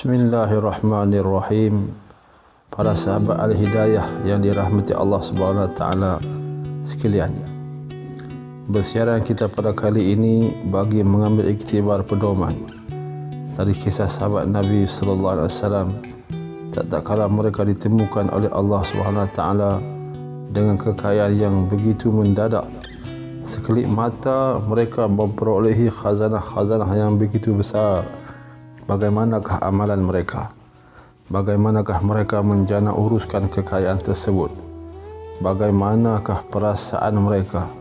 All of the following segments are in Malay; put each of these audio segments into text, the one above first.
Bismillahirrahmanirrahim. Para sahabat Al-Hidayah yang dirahmati Allah Subhanahu Wa Taala sekalian, bersiaran kita pada kali ini bagi mengambil iktibar pedoman dari kisah sahabat Nabi sallallahu alaihi wasallam. Tak kala mereka ditemukan oleh Allah Subhanahu Wa Taala dengan kekayaan yang begitu mendadak, sekelip mata mereka memperolehi khazanah-khazanah yang begitu besar. Bagaimanakah amalan mereka? Bagaimanakah mereka menjana uruskan kekayaan tersebut? Bagaimanakah perasaan mereka?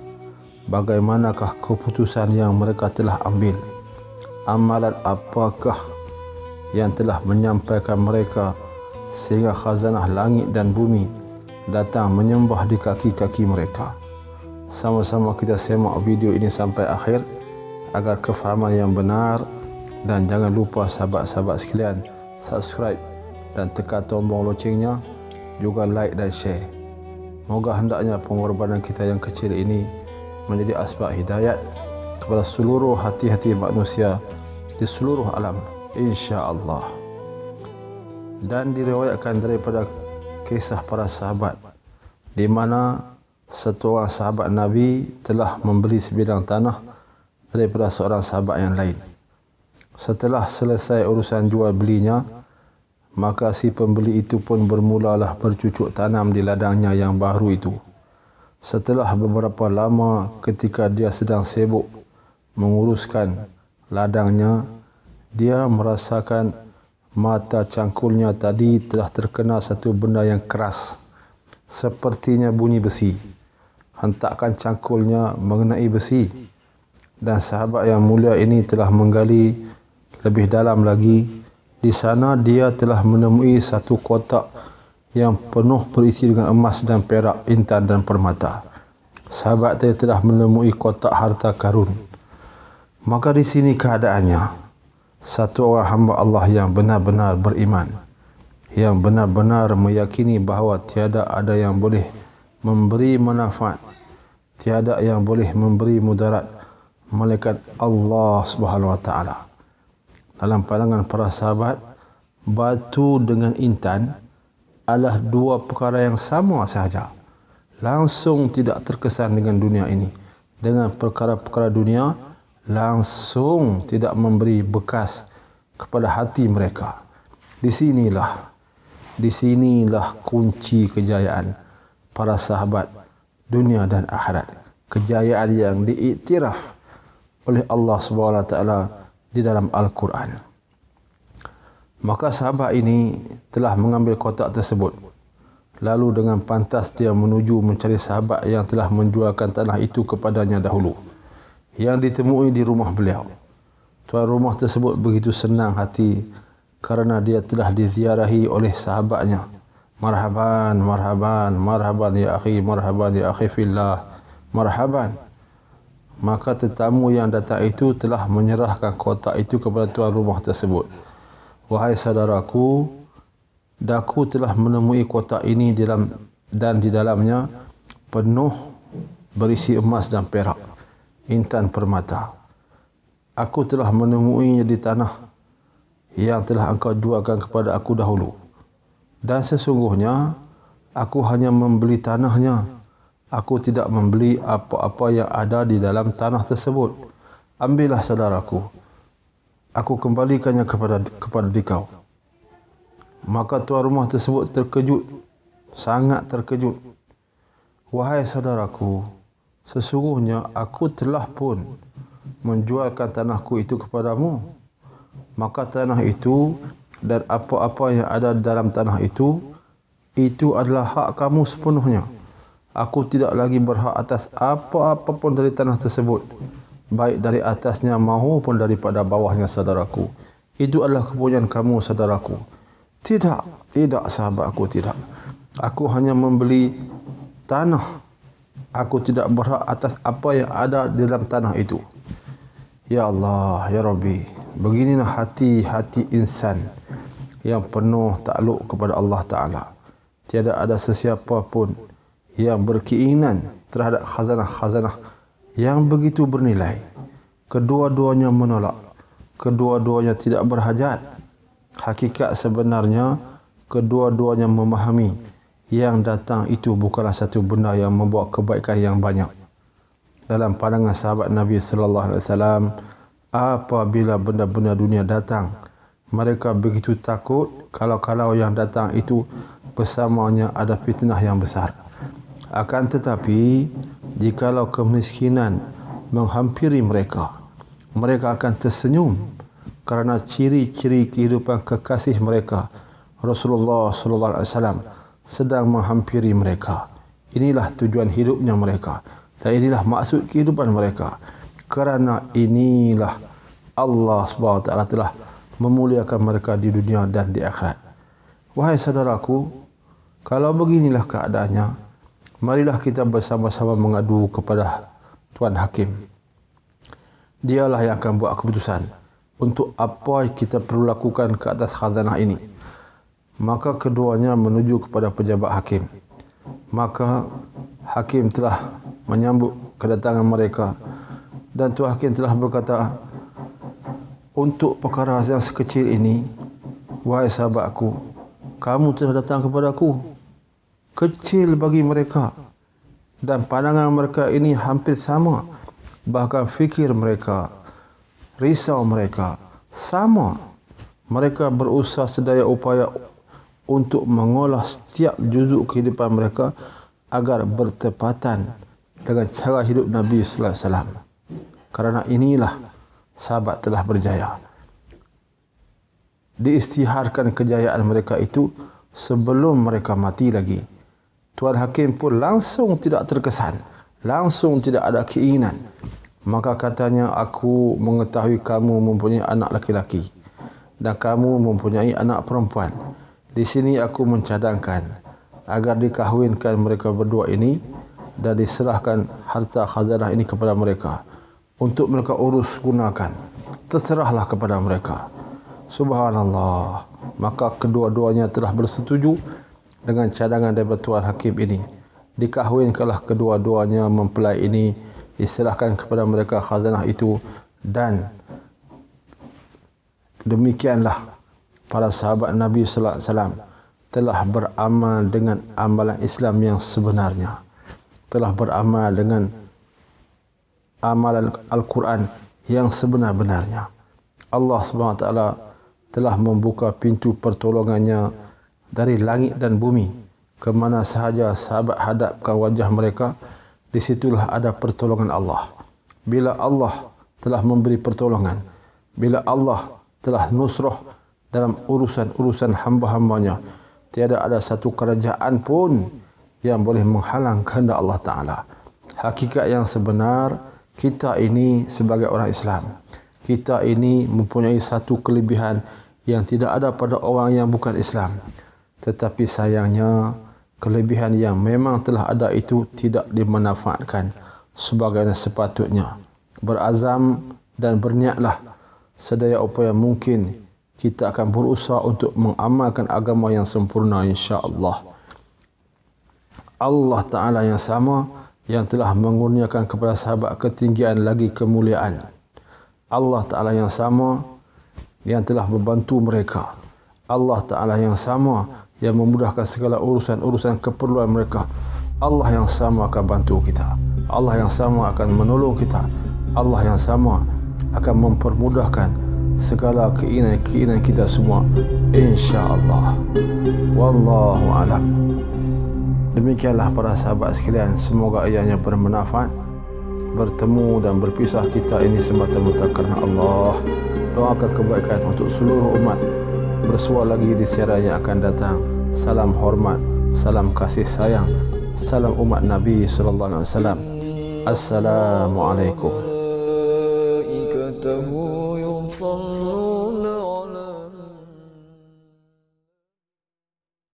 Bagaimanakah keputusan yang mereka telah ambil? Amalan apakah yang telah menyampaikan mereka sehingga khazanah langit dan bumi datang menyembah di kaki-kaki mereka? Sama-sama kita semak video ini sampai akhir agar kefahaman yang benar. Dan jangan lupa sahabat-sahabat sekalian, subscribe dan tekan tombol loncengnya, juga like dan share. Moga hendaknya pengorbanan kita yang kecil ini menjadi asbab hidayat kepada seluruh hati-hati manusia di seluruh alam, insya-Allah. Dan diriwayatkan daripada kisah para sahabat di mana seorang sahabat Nabi telah membeli sebidang tanah daripada seorang sahabat yang lain. Setelah selesai urusan jual belinya, maka si pembeli itu pun bermulalah bercucuk tanam di ladangnya yang baru itu. Setelah beberapa lama ketika dia sedang sibuk menguruskan ladangnya, dia merasakan mata cangkulnya tadi telah terkena satu benda yang keras, sepertinya bunyi besi. Hentakan cangkulnya mengenai besi, dan sahabat yang mulia ini telah menggali lebih dalam lagi. Di sana dia telah menemui satu kotak yang penuh berisi dengan emas dan perak, intan dan permata. Sahabat dia telah menemui kotak harta karun. Maka di sini keadaannya, satu orang hamba Allah yang benar-benar beriman, yang benar-benar meyakini bahawa tiada ada yang boleh memberi manfaat, tiada yang boleh memberi mudarat malaikat Allah Subhanahu Wa Taala. Dalam pandangan para sahabat, batu dengan intan adalah dua perkara yang sama sahaja. Langsung tidak terkesan dengan dunia ini. Dengan perkara-perkara dunia, langsung tidak memberi bekas kepada hati mereka. Di sinilah kunci kejayaan para sahabat dunia dan akhirat. Kejayaan yang diiktiraf oleh Allah Subhanahu Wa Taala di dalam Al-Quran. Maka sahabat ini telah mengambil kotak tersebut. Lalu dengan pantas dia menuju mencari sahabat yang telah menjualkan tanah itu kepadanya dahulu, yang ditemui di rumah beliau. Tuan rumah tersebut begitu senang hati kerana dia telah diziarahi oleh sahabatnya. Marhaban, marhaban, marhaban ya akhi fillah, marhaban. Maka tetamu yang datang itu telah menyerahkan kotak itu kepada tuan rumah tersebut. Wahai saudaraku, daku telah menemui kotak ini dan di dalamnya penuh berisi emas dan perak, intan permata. Aku telah menemuinya di tanah yang telah engkau jualkan kepada aku dahulu. Dan sesungguhnya aku hanya membeli tanahnya. Aku tidak membeli apa-apa yang ada di dalam tanah tersebut. Ambillah saudaraku, aku kembalikannya kepada dikau. Maka tuan rumah tersebut terkejut, sangat terkejut. Wahai saudaraku, sesungguhnya aku telah pun menjualkan tanahku itu kepadamu. Maka tanah itu dan apa-apa yang ada di dalam tanah itu adalah hak kamu sepenuhnya. Aku tidak lagi berhak atas apa-apa pun dari tanah tersebut, baik dari atasnya maupun daripada bawahnya, saudaraku. Itu adalah kepunyaan kamu, saudaraku. Tidak sahabatku, tidak. Aku hanya membeli tanah. Aku tidak berhak atas apa yang ada di dalam tanah itu. Ya Allah, ya Rabbi, beginilah hati-hati insan yang penuh takluk kepada Allah Ta'ala. Tiada ada sesiapa pun yang berkeinginan terhadap khazanah-khazanah yang begitu bernilai. Kedua-duanya menolak. Kedua-duanya tidak berhajat. Hakikat sebenarnya kedua-duanya memahami yang datang itu bukanlah satu benda yang membawa kebaikan yang banyak. Dalam pandangan sahabat Nabi sallallahu alaihi wasallam, apabila benda-benda dunia datang, mereka begitu takut kalau yang datang itu bersamanya ada fitnah yang besar. Akan tetapi, jikalau kemiskinan menghampiri mereka, mereka akan tersenyum kerana ciri-ciri kehidupan kekasih mereka, Rasulullah sallallahu alaihi wasallam, sedang menghampiri mereka. Inilah tujuan hidupnya mereka dan inilah maksud kehidupan mereka. Kerana inilah Allah Subhanahu wa taala telah memuliakan mereka di dunia dan di akhirat. Wahai saudaraku, kalau beginilah keadaannya, marilah kita bersama-sama mengadu kepada Tuan Hakim. Dialah yang akan buat keputusan untuk apa kita perlu lakukan ke atas khazanah ini. Maka keduanya menuju kepada pejabat hakim. Maka hakim telah menyambut kedatangan mereka dan Tuan Hakim telah berkata, untuk perkara yang sekecil ini, wahai sahabatku, kamu telah datang kepadaku. Kecil bagi mereka dan pandangan mereka ini hampir sama. Bahkan fikir mereka, risau mereka sama. Mereka berusaha sedaya upaya untuk mengolah setiap juzuk kehidupan mereka agar bertepatan dengan cara hidup Nabi sallallahu alaihi wasallam. Kerana inilah sahabat telah berjaya. Diisytiharkan kejayaan mereka itu sebelum mereka mati lagi. Tuan Hakim pun langsung tidak terkesan, langsung tidak ada keinginan. Maka katanya, aku mengetahui kamu mempunyai anak laki-laki dan kamu mempunyai anak perempuan. Di sini aku mencadangkan agar dikahwinkan mereka berdua ini dan diserahkan harta khazanah ini kepada mereka untuk mereka urus gunakan. Terserahlah kepada mereka. Subhanallah. Maka kedua-duanya telah bersetuju dengan cadangan daripada Tuan Hakim ini. Dikahwinkanlah kedua-duanya mempelai ini, diserahkan kepada mereka khazanah itu, dan demikianlah para sahabat Nabi sallallahu alaihi wasallam telah beramal dengan amalan Islam yang sebenarnya. Telah beramal dengan amalan Al-Quran yang sebenar-benarnya. Allah Subhanahu wa taala telah membuka pintu pertolongannya dari langit dan bumi. Ke mana sahaja sahabat hadapkan wajah mereka, di situlah ada pertolongan Allah. Bila Allah telah memberi pertolongan, bila Allah telah nusrah dalam urusan-urusan hamba-hambanya, tiada ada satu kerajaan pun yang boleh menghalang kehendak Allah Ta'ala. Hakikat yang sebenar, kita ini sebagai orang Islam, kita ini mempunyai satu kelebihan yang tidak ada pada orang yang bukan Islam. Tetapi sayangnya, kelebihan yang memang telah ada itu tidak dimanfaatkan sebagaimana sepatutnya. Berazam dan berniatlah sedaya upaya mungkin kita akan berusaha untuk mengamalkan agama yang sempurna, insya-Allah. Allah Ta'ala yang sama yang telah mengurniakan kepada sahabat ketinggian lagi kemuliaan. Allah Ta'ala yang sama yang telah membantu mereka. Allah Ta'ala yang sama yang memudahkan segala urusan-urusan keperluan mereka. Allah yang sama akan bantu kita. Allah yang sama akan menolong kita. Allah yang sama akan mempermudahkan segala keinginan kita semua, insya-Allah. Wallahu alam. Demikianlah para sahabat sekalian, semoga ianya bermanfaat. Bertemu dan berpisah kita ini semata-mata kerana Allah. Doakan kebaikan untuk seluruh umat. Bersua lagi di siaran yang akan datang. Salam hormat, salam kasih sayang, salam umat Nabi sallallahu alaihi wasallam. Assalamualaikum.